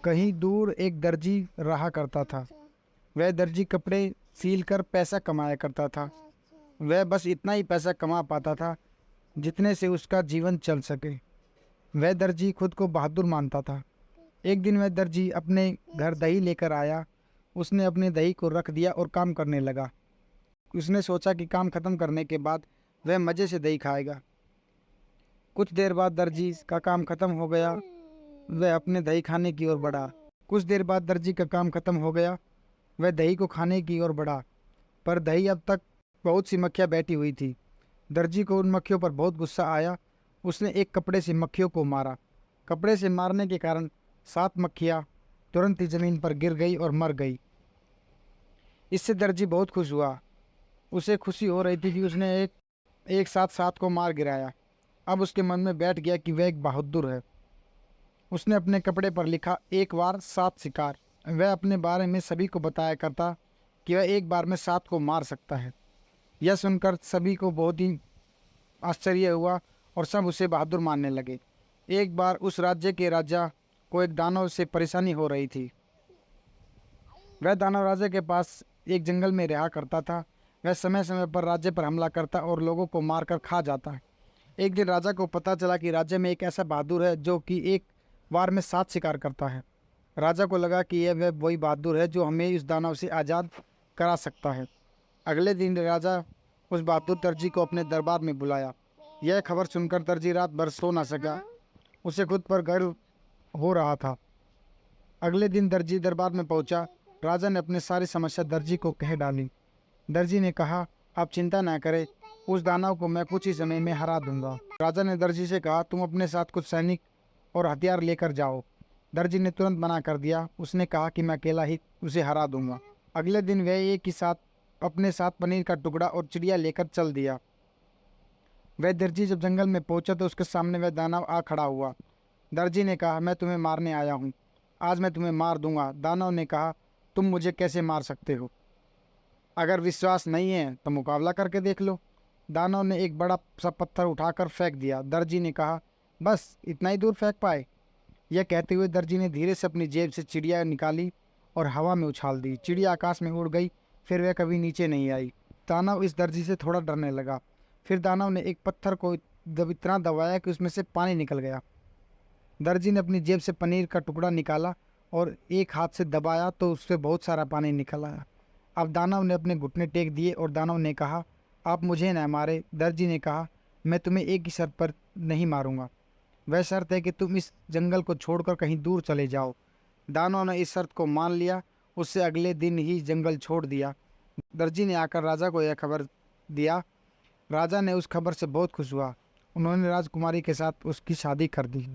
कहीं दूर एक दर्जी रहा करता था। वह दर्जी कपड़े सील कर पैसा कमाया करता था। वह बस इतना ही पैसा कमा पाता था जितने से उसका जीवन चल सके। वह दर्जी खुद को बहादुर मानता था। एक दिन वह दर्जी अपने घर दही लेकर आया। उसने अपने दही को रख दिया और काम करने लगा। उसने सोचा कि काम खत्म करने के बाद वह मज़े से दही खाएगा। कुछ देर बाद दर्जी का काम खत्म हो गया। वह अपने दही खाने की ओर बढ़ा। कुछ देर बाद दर्जी का काम खत्म हो गया। वह दही को खाने की ओर बढ़ा, पर दही अब तक बहुत सी मक्खियाँ बैठी हुई थी। दर्जी को उन मक्खियों पर बहुत गुस्सा आया। उसने एक कपड़े से मक्खियों को मारा। कपड़े से मारने के कारण 7 मक्खियाँ तुरंत ही जमीन पर गिर गई और मर गई। इससे दर्जी बहुत खुश हुआ। उसे खुशी हो रही थी कि उसने एक साथ 7 को मार गिराया। अब उसके मन में बैठ गया कि वह एक बहादुर है। उसने अपने कपड़े पर लिखा, एक बार 7 शिकार। वह अपने बारे में सभी को बताया करता कि वह एक बार में 7 को मार सकता है। यह सुनकर सभी को बहुत ही आश्चर्य हुआ और सब उसे बहादुर मानने लगे। एक बार उस राज्य के राजा को एक दानव से परेशानी हो रही थी। वह दानव राजा के पास एक जंगल में रहा करता था। वह समय समय पर राज्य पर हमला करता और लोगों को मारकर खा जाता। एक दिन राजा को पता चला कि राज्य में एक ऐसा बहादुर है जो कि एक बार में 7 शिकार करता है। राजा को लगा कि यह वह वही बहादुर है जो हमें इस दानव से आज़ाद करा सकता है। अगले दिन राजा उस बहादुर दर्जी को अपने दरबार में बुलाया। यह खबर सुनकर दर्जी रात भर सो न सका। उसे खुद पर गर्व हो रहा था। अगले दिन दर्जी दरबार में पहुंचा। राजा ने अपनी सारी समस्या दर्जी को कह डाली। दर्जी ने कहा, आप चिंता ना करें, उस दानव को मैं कुछ ही समय में हरा दूंगा। राजा ने दर्जी से कहा, तुम अपने साथ कुछ सैनिक और हथियार लेकर जाओ। दर्जी ने तुरंत मना कर दिया। उसने कहा कि मैं अकेला ही उसे हरा दूंगा। अगले दिन वह एक ही साथ अपने साथ पनीर का टुकड़ा और चिड़िया लेकर चल दिया। वह दर्जी जब जंगल में पहुंचा तो उसके सामने वह दानव आ खड़ा हुआ। दर्जी ने कहा, मैं तुम्हें मारने आया हूँ, आज मैं तुम्हें मार दूंगा। दानव ने कहा, तुम मुझे कैसे मार सकते हो? अगर विश्वास नहीं है तो मुकाबला करके देख लो। दानव ने एक बड़ा सा पत्थर उठाकर फेंक दिया। दर्जी ने कहा, बस इतना ही दूर फेंक पाए? यह कहते हुए दर्जी ने धीरे से अपनी जेब से चिड़िया निकाली और हवा में उछाल दी। चिड़िया आकाश में उड़ गई, फिर वह कभी नीचे नहीं आई। दानव इस दर्जी से थोड़ा डरने लगा। फिर दानव ने एक पत्थर को इतना दबाया कि उसमें से पानी निकल गया। दर्जी ने अपनी जेब से पनीर का टुकड़ा निकाला और एक हाथ से दबाया तो उससे बहुत सारा पानी निकल आया। अब दानव ने अपने घुटने टेक दिए और दानव ने कहा, आप मुझे न मारे। दर्जी ने कहा, मैं तुम्हें एक ही शर्त पर नहीं मारूंगा। वह शर्त है कि तुम इस जंगल को छोड़कर कहीं दूर चले जाओ। दानव ने इस शर्त को मान लिया। उससे अगले दिन ही जंगल छोड़ दिया। दर्जी ने आकर राजा को यह खबर दिया। राजा ने उस खबर से बहुत खुश हुआ। उन्होंने राजकुमारी के साथ उसकी शादी कर दी।